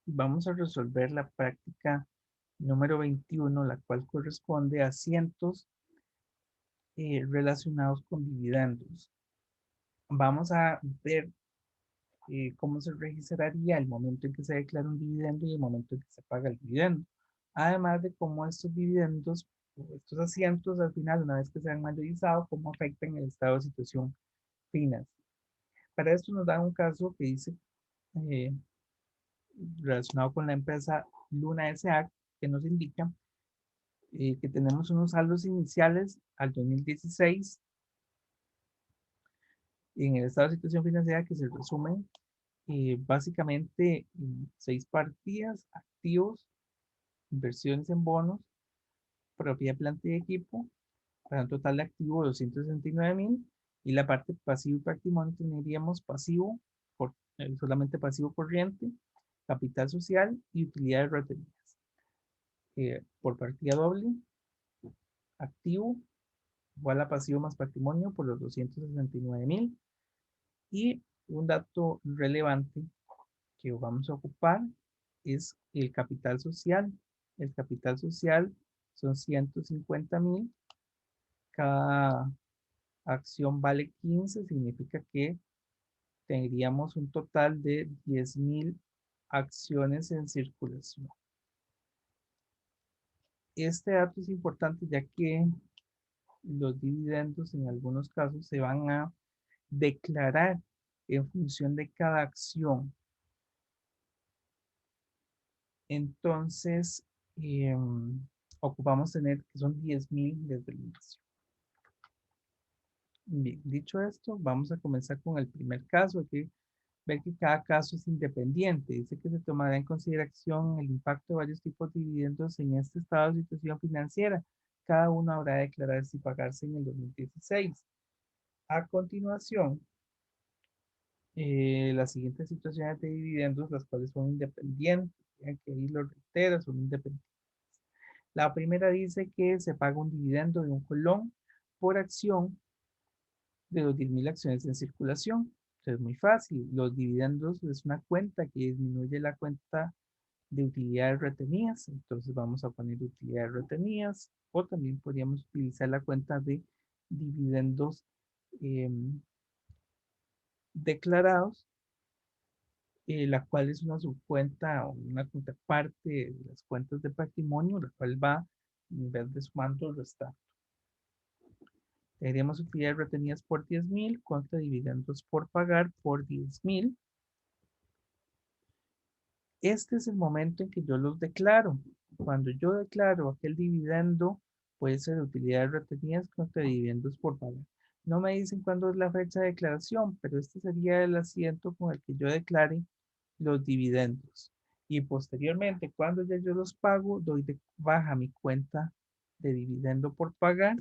Vamos a resolver la práctica número 21, la cual corresponde a cientos relacionados con dividendos. Vamos a ver cómo se registraría el momento en que se declara un dividendo y el momento en que se paga el dividendo. Además de cómo estos dividendos, o estos asientos al final, una vez que se han mayorizados, cómo afectan el estado de situación financiera. Para esto nos da un caso que dice eh, relacionado con la empresa Luna S.A. que nos indica que tenemos unos saldos iniciales al 2016 en el estado de situación financiera que se resumen básicamente en 6 partidas: activos, inversiones en bonos, propiedad, planta y equipo, para un total de activo de 269,000. Y la parte pasivo y patrimonio tendríamos pasivo, solamente pasivo corriente, capital social y utilidades retenidas. Por partida doble, activo igual a pasivo más patrimonio por los 269,000. Y un dato relevante que vamos a ocupar es el capital social. El capital social son 150,000. Cada acción vale 15, significa que tendríamos un total de 10,000 acciones en circulación. Este dato es importante ya que los dividendos en algunos casos se van a declarar en función de cada acción. Entonces, ocupamos tener que son 10,000 desde el inicio. Bien, dicho esto, vamos a comenzar con el primer caso. Hay que ver que cada caso es independiente. Dice que se tomará en consideración el impacto de varios tipos de dividendos en este estado de situación financiera. Cada uno habrá de declararse y pagarse en el 2016. A continuación, las siguientes situaciones de dividendos, las cuales son independientes, que ahí lo reitero, son independientes. La primera dice que se paga un dividendo de 1 colón por acción de los 10,000 acciones en circulación. Entonces, es muy fácil. Los dividendos es una cuenta que disminuye la cuenta de utilidades retenidas. Entonces, vamos a poner utilidades retenidas, o también podríamos utilizar la cuenta de dividendos em, declarados, la cual es una subcuenta o una contraparte de las cuentas de patrimonio, la cual va en vez de sumando restando. Tendríamos utilidades retenidas por 10,000 contra dividendos por pagar por 10,000. Este es el momento en que yo los declaro. Cuando yo declaro aquel dividendo, puede ser utilidades retenidas contra dividendos por pagar. No me dicen cuándo es la fecha de declaración, pero este sería el asiento con el que yo declare los dividendos. Y posteriormente, cuando ya yo los pago, doy de baja mi cuenta de dividendo por pagar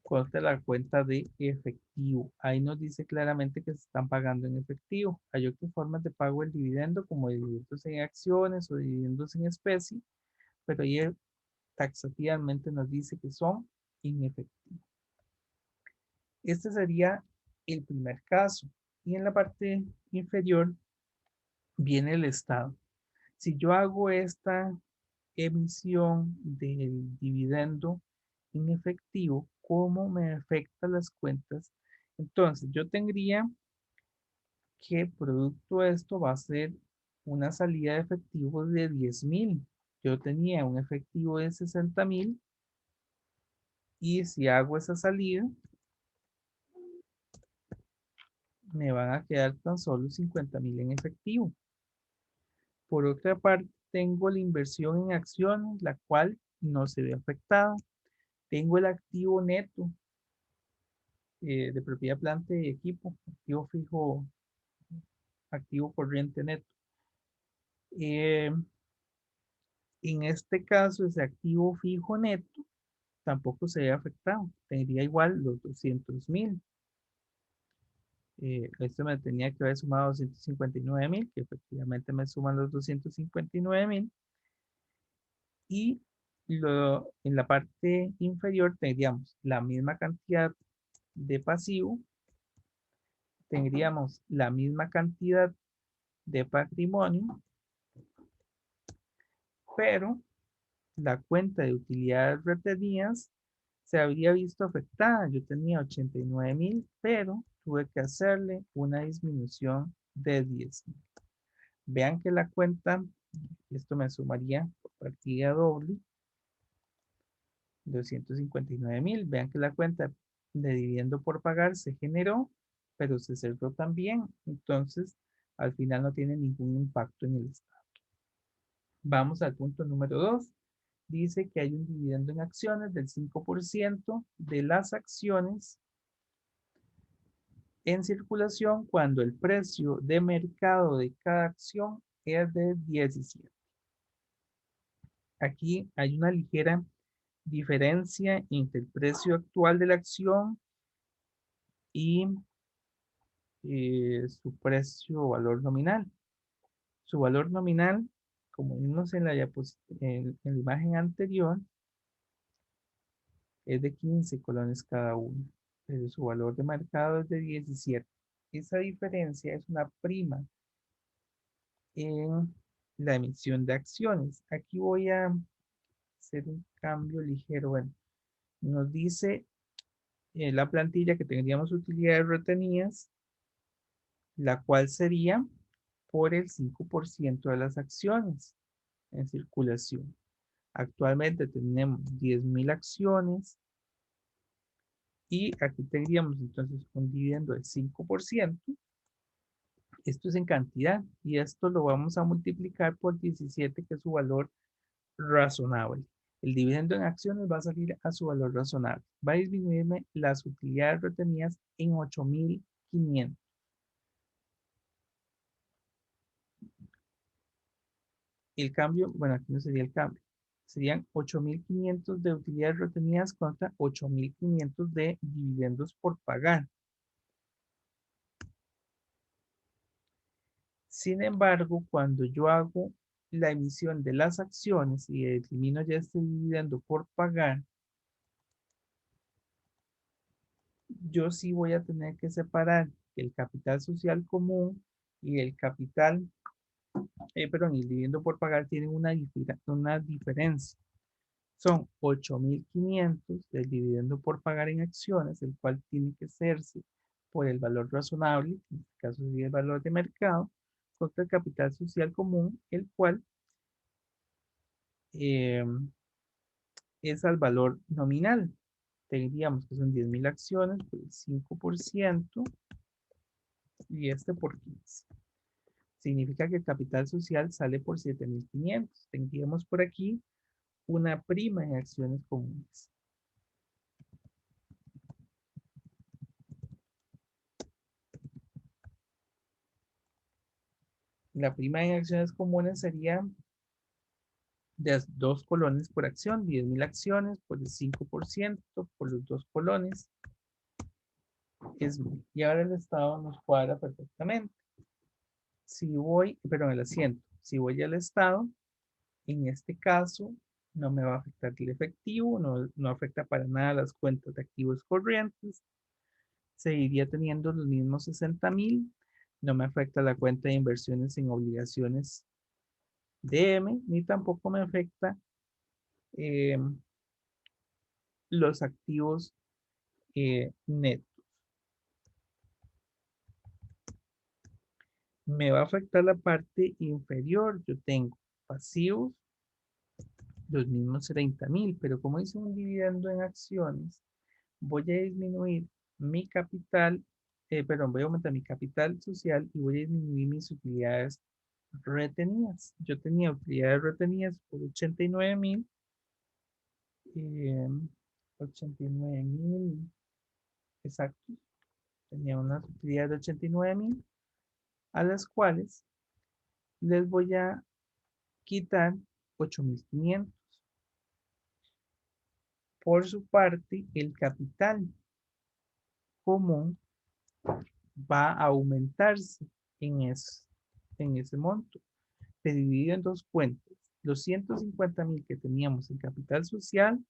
contra la cuenta de efectivo. Ahí nos dice claramente que se están pagando en efectivo. Hay otras formas de pago del dividendo, como dividendos en acciones o dividendos en especie, pero ahí taxativamente nos dice que son en efectivo. Este sería el primer caso. Y en la parte inferior viene el estado. Si yo hago esta emisión del dividendo en efectivo, ¿cómo me afecta las cuentas? Entonces, yo tendría que producto de esto va a ser una salida de efectivo de 10,000. Yo tenía un efectivo de 60,000 y si hago esa salida, me van a quedar tan solo 50,000 en efectivo. Por otra parte, tengo la inversión en acciones, la cual no se ve afectada. Tengo el activo neto de propiedad, planta y equipo, activo fijo, activo corriente neto. Eh, en este caso, ese activo fijo neto tampoco se ve afectado. Tendría igual los 200,000. Esto me tenía que haber sumado 259,000, que efectivamente me suman los 259,000. Y en la parte inferior tendríamos la misma cantidad de pasivo, tendríamos la misma cantidad de patrimonio, pero la cuenta de utilidades retenidas se habría visto afectada. Yo tenía 89,000, pero tuve que hacerle una disminución de 10,000. Vean que la cuenta, esto me sumaría por partida doble, 259,000. Vean que la cuenta de dividendo por pagar se generó, pero se cerró también. Entonces, al final no tiene ningún impacto en el estado. Vamos al punto número 2. Dice que hay un dividendo en acciones del 5% de las acciones en circulación cuando el precio de mercado de cada acción es de 17. Aquí hay una ligera diferencia entre el precio actual de la acción y su precio o valor nominal. Su valor nominal, como vimos en en la imagen anterior, es de 15 colones cada uno, pero su valor de mercado es de 17. Esa diferencia es una prima en la emisión de acciones. Aquí voy a hacer un cambio ligero. Bueno, nos dice la plantilla que tendríamos utilidades retenidas, la cual sería por el 5% de las acciones en circulación. Actualmente tenemos 10,000 acciones y aquí tendríamos entonces un dividendo del 5%. Esto es en cantidad y esto lo vamos a multiplicar por 17, que es su valor razonable. El dividendo en acciones va a salir a su valor razonable. Va a disminuirme las utilidades retenidas en 8,500. El cambio, bueno, aquí no sería el cambio. Serían 8,500 de utilidades retenidas contra 8,500 de dividendos por pagar. Sin embargo, cuando yo hago la emisión de las acciones y elimino ya este dividendo por pagar, yo sí voy a tener que separar el capital social común y el capital, perdón, el dividendo por pagar tienen una diferencia. Son 8,500 del dividendo por pagar en acciones, el cual tiene que hacerse por el valor razonable, en este caso sería el valor de mercado, contra el capital social común, el cual eh, es al valor nominal. Tendríamos que son 10,000 acciones por el 5% y este por 15. Significa que el capital social sale por 7,500. Tendríamos por aquí una prima en acciones comunes. La prima en acciones comunes sería de 2 colones por acción, 10,000 acciones por el 5% por los 2 colones. Y ahora el estado nos cuadra perfectamente. Si voy, perdón, el asiento, si voy al estado, en este caso no me va a afectar el efectivo, no afecta para nada las cuentas de activos corrientes, seguiría teniendo los mismos 60,000, no me afecta la cuenta de inversiones en obligaciones DM, ni tampoco me afecta eh, los activos netos. Me va a afectar la parte inferior. Yo tengo pasivos, los mismos 30,000, pero como hice un dividendo en acciones, voy a disminuir mi capital, perdón, voy a aumentar mi capital social y voy a disminuir mis utilidades retenidas. Yo tenía utilidades retenidas por 89,000, eh, 89,000, exacto. Tenía unas utilidades de 89,000, a las cuales les voy a quitar 8,500. Por su parte, el capital común va a aumentarse en ese monto, pero dividido en dos cuentas. Los 150,000 que teníamos en capital social,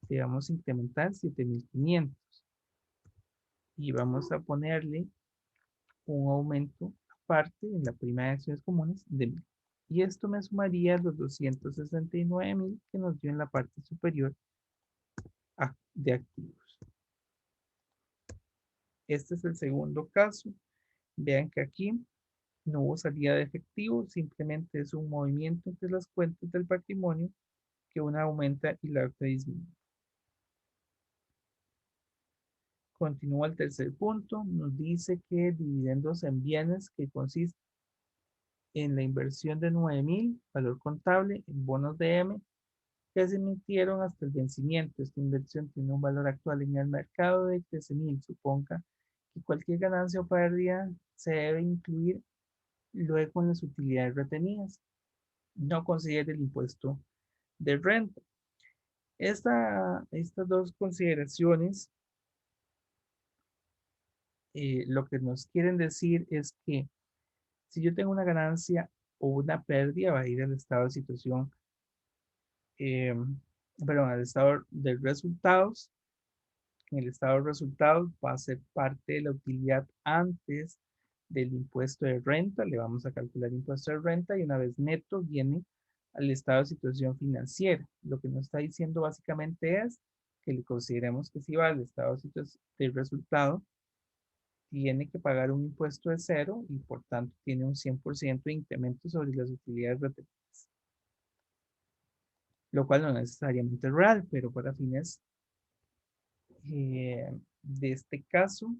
le vamos a incrementar 7,500 y vamos a ponerle un aumento parte en la prima de acciones comunes de 1000. Y esto me sumaría los 269.000 que nos dio en la parte superior de activos. Este es el segundo caso. Vean que aquí no hubo salida de efectivo, simplemente es un movimiento entre las cuentas del patrimonio que una aumenta y la otra disminuye. Continúa el tercer punto, nos dice que dividendos en bienes que consiste en la inversión de 9.000, valor contable, en bonos de M, que se emitieron hasta el vencimiento. Esta inversión tiene un valor actual en el mercado de 13.000. Suponga que cualquier ganancia o pérdida se debe incluir luego en las utilidades retenidas. No considere el impuesto de renta. Estas dos consideraciones lo que nos quieren decir es que si yo tengo una ganancia o una pérdida, va a ir al estado de situación, perdón, al estado de resultados. En el estado de resultados va a ser parte de la utilidad antes del impuesto de renta. Le vamos a calcular impuesto de renta y una vez neto viene al estado de situación financiera. Lo que nos está diciendo básicamente es que le consideremos que si va al estado de resultado, tiene que pagar un impuesto de cero y por tanto tiene un 100% de incremento sobre las utilidades retenidas. Lo cual no es necesariamente real, pero para fines de este caso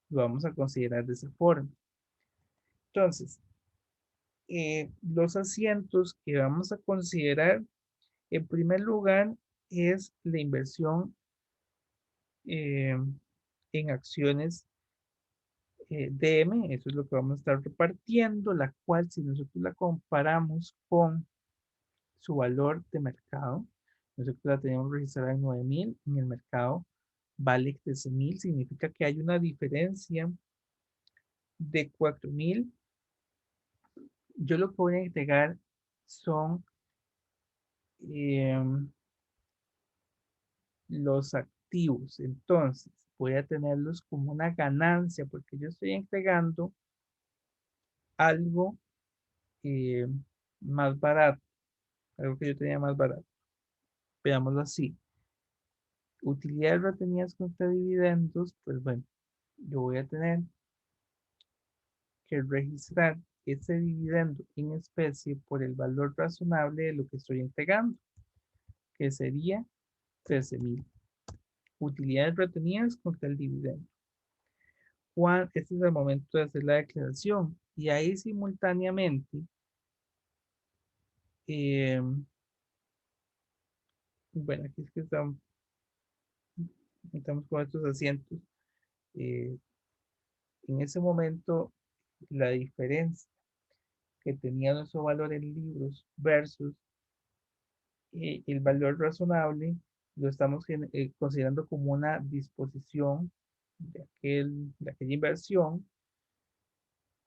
lo vamos a considerar de esa forma. Entonces, los asientos que vamos a considerar, en primer lugar, es la inversión eh, en acciones DM, eso es lo que vamos a estar repartiendo, la cual si nosotros la comparamos con su valor de mercado, nosotros la tenemos registrada en 9.000, en el mercado vale 13.000, significa que hay una diferencia de 4.000. Yo lo que voy a entregar son los activos. Entonces, voy a tenerlos como una ganancia porque yo estoy entregando algo eh, más barato, algo que yo tenía más barato. Veámoslo así. Utilidades retenidas contra dividendos, pues bueno, yo voy a tener que registrar ese dividendo en especie por el valor razonable de lo que estoy entregando, que sería 13.000. Utilidades retenidas contra el dividendo. Este es el momento de hacer la declaración y ahí simultáneamente eh, bueno, aquí es que estamos con estos asientos. eh, en ese momento la diferencia que tenía nuestro valor en libros versus el valor razonable lo estamos considerando como una disposición de aquella inversión,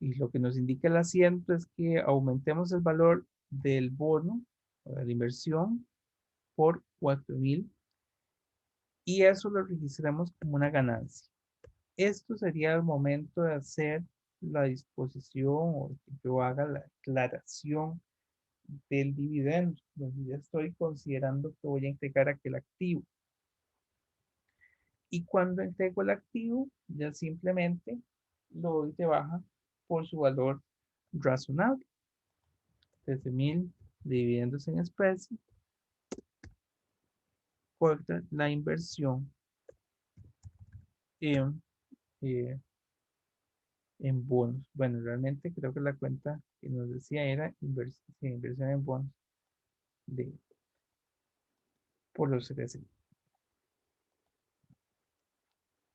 y lo que nos indica el asiento es que aumentemos el valor del bono o de la inversión por 4.000 y eso lo registramos como una ganancia. Esto sería el momento de hacer la disposición o que yo haga la aclaración del dividendo, donde ya estoy considerando que voy a entregar aquel activo. Y cuando entrego el activo, ya simplemente lo doy de baja por su valor razonable. 13.000 dividendos en especie corta la inversión en, eh, en bonos. Bueno, realmente creo que la cuenta que nos decía era inversión en bonos de, por los 13.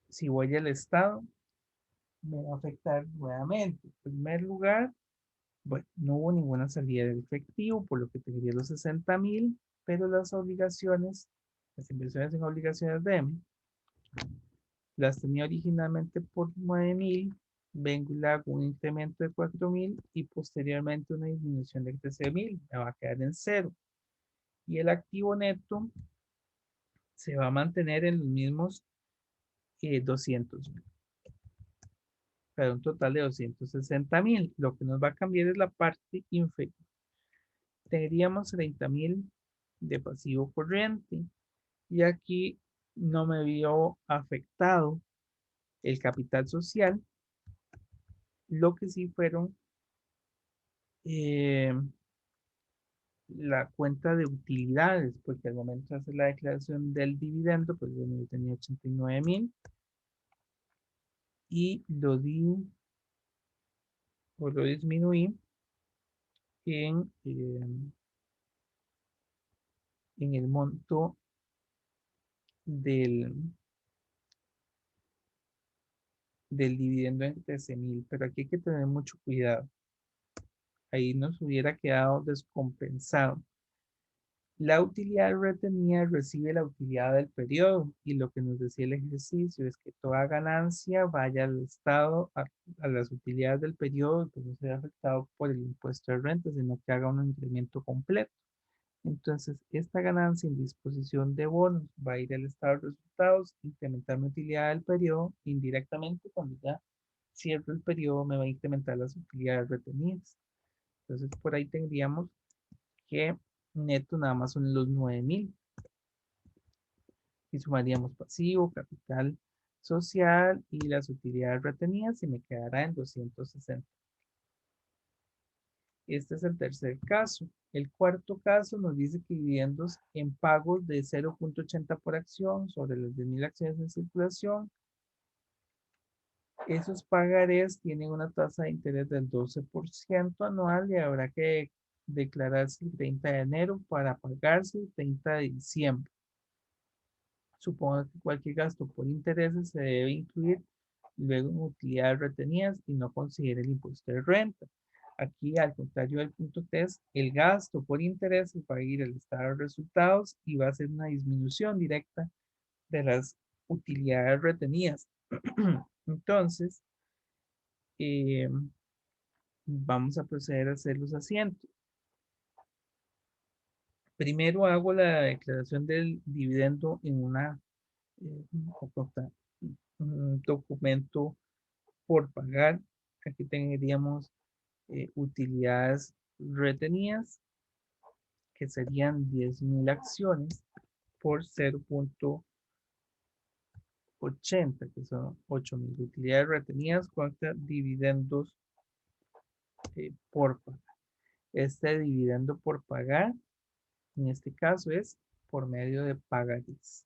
Si voy al estado, me va a afectar nuevamente. En primer lugar, bueno, no hubo ninguna salida de efectivo, por lo que tendría los 60.000, pero las obligaciones, las inversiones en obligaciones de M, las tenía originalmente por 9.000, vengo y le hago un incremento de 4.000 y posteriormente una disminución de 13.000, me va a quedar en cero. Y el activo neto se va a mantener en los mismos 200.000. para un total de 260.000. Lo que nos va a cambiar es la parte inferior. Tendríamos 30.000 de pasivo corriente y aquí no me vio afectado el capital social, lo que sí fueron eh, la cuenta de utilidades, porque al momento de hacer la declaración del dividendo, pues bueno, yo tenía 89.000 y lo di o lo disminuí en el monto del, del dividendo en 13.000, pero aquí hay que tener mucho cuidado. Ahí nos hubiera quedado descompensado. La utilidad retenida recibe la utilidad del periodo y lo que nos decía el ejercicio es que toda ganancia vaya al Estado, a las utilidades del periodo, que no sea afectado por el impuesto de renta, sino que haga un incremento completo. Entonces, esta ganancia en disposición de bonos va a ir al estado de resultados, incrementar mi utilidad del periodo, indirectamente cuando ya cierre el periodo me va a incrementar las utilidades retenidas. Entonces, por ahí tendríamos que neto nada más son los 9.000 y sumaríamos pasivo, capital social y las utilidades retenidas y me quedará en 260. Este es el tercer caso. El cuarto caso nos dice que dividendos en pagos de 0.80 por acción sobre las 10.000 acciones en circulación. Esos pagarés tienen una tasa de interés del 12% anual y habrá que declararse el 30 de enero para pagarse el 30 de diciembre. Supongo que cualquier gasto por intereses se debe incluir luego en utilidades retenidas y no considere el impuesto de renta. Aquí, al contrario del punto 3, el gasto por intereses va a ir al estado de resultados y va a ser una disminución directa de las utilidades retenidas. Entonces, eh, vamos a proceder a hacer los asientos. Primero hago la declaración del dividendo en eh, un documento por pagar. Aquí tendríamos utilidades retenidas, que serían 10.000 acciones por 0.80, que son 8.000 utilidades retenidas contra dividendos por pagar. Este dividendo por pagar, en este caso, es por medio de pagares.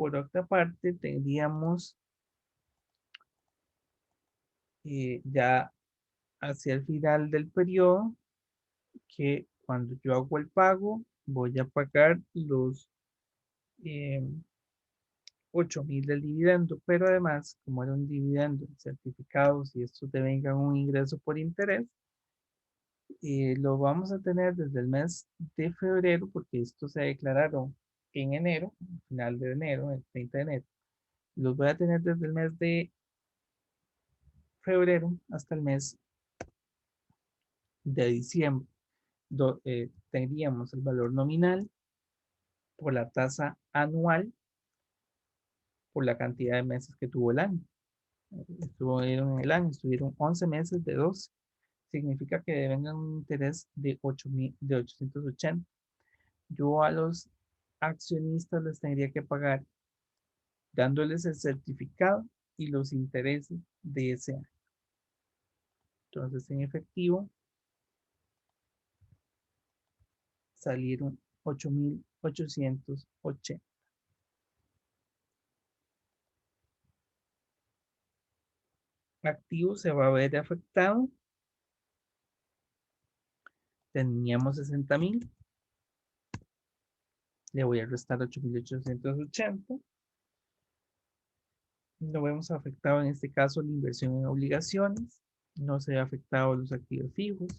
Por otra parte, tendríamos ya hacia el final del periodo que cuando yo hago el pago voy a pagar los eh, 8.000 del dividendo, pero además, como era un dividendo en certificados y estos devengan un ingreso por interés, lo vamos a tener desde el mes de febrero, porque estos se declararon en enero, final de enero, el 30 de enero. Los voy a tener desde el mes de febrero hasta el mes de diciembre. Tendríamos el valor nominal por la tasa anual por la cantidad de meses que tuvo el año. Estuvieron en el año, estuvieron 11 meses de 12. Significa que deben un interés de 880. Yo a los accionistas les tendría que pagar dándoles el certificado y los intereses de ese año. Entonces, en efectivo, salieron 8.880. Activo se va a ver afectado. Teníamos 60.000. Le voy a restar 8.880. No vemos afectado en este caso la inversión en obligaciones. No se ve afectado los activos fijos.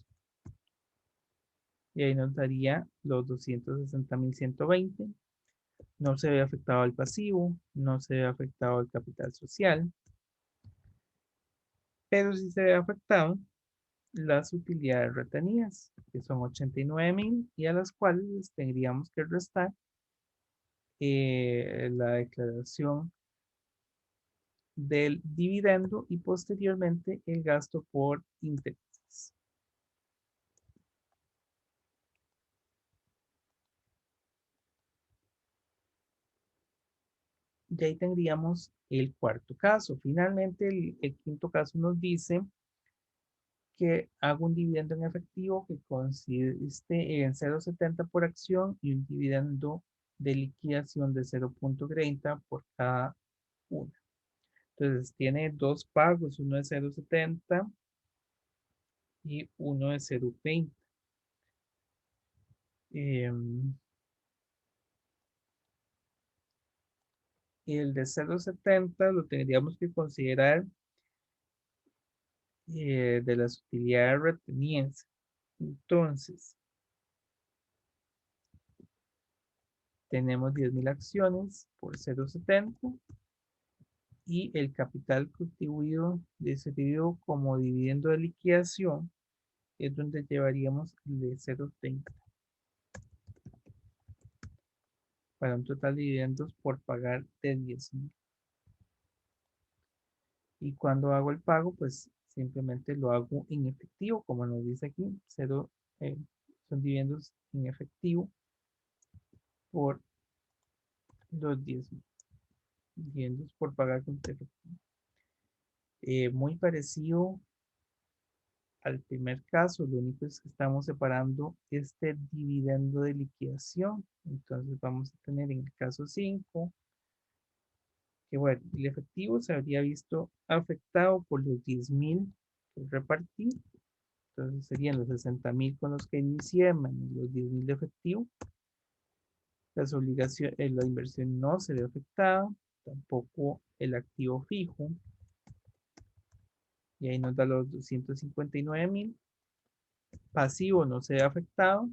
Y ahí nos daría los 260.120. No se ve afectado el pasivo. No se ve afectado el capital social. Pero sí se ve afectado las utilidades retenidas, que son 89,000 y a las cuales tendríamos que restar la declaración del dividendo y posteriormente el gasto por intereses. Y ahí tendríamos el cuarto caso. Finalmente, el quinto caso nos dice que hago un dividendo en efectivo que consiste en 0,70 por acción y un dividendo de liquidación de 0,30 por cada una. Entonces tiene dos pagos, uno de 0,70 y uno de 0,20. El de 0,70 lo tendríamos que considerar de las utilidades retenidas. Entonces, tenemos 10,000 acciones por 0,70 y el capital contribuido decidido como dividendo de liquidación es donde llevaríamos el de 0,30 para un total de dividendos por pagar de 10,000. Y cuando hago el pago, pues simplemente lo hago en efectivo, como nos dice aquí, eh, son dividendos en efectivo por los 10,000. Dividendos por pagar con efectivo. Muy parecido al primer caso, lo único es que estamos separando este dividendo de liquidación. Entonces vamos a tener en el caso 5 que bueno, el efectivo se habría visto afectado por los 10,000 que repartí. Entonces serían los 60,000 con los que inicié, menos los 10,000 de efectivo. Las obligaciones, la inversión no se ve afectada, tampoco el activo fijo. Y ahí nos da los 259,000. Pasivo no se ve afectado.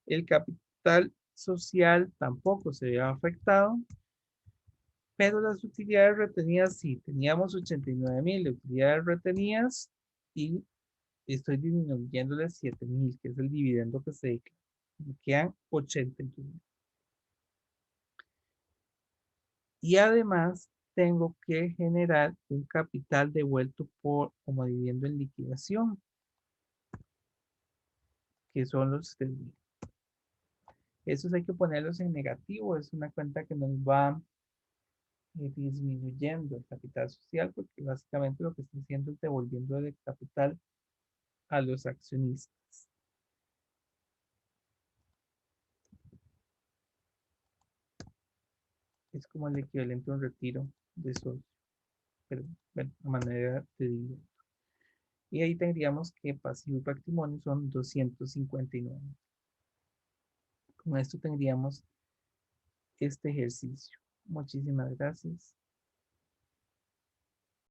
El capital social tampoco se ve afectado. Pero las utilidades retenidas sí. Teníamos 89,000 de utilidades retenidas y estoy disminuyéndole 7,000, que es el dividendo que se declara. Me quedan 81,000. Y además tengo que generar un capital devuelto como dividendo en liquidación, que son los 3,000. Esos hay que ponerlos en negativo, es una cuenta que nos va disminuyendo el capital social, porque básicamente lo que está haciendo es devolviendo el capital a los accionistas. Es como el equivalente a un retiro de socio, pero bueno, a manera de dividendo. Y ahí tendríamos que pasivo y patrimonio son 259. Con esto tendríamos este ejercicio. Muchísimas gracias.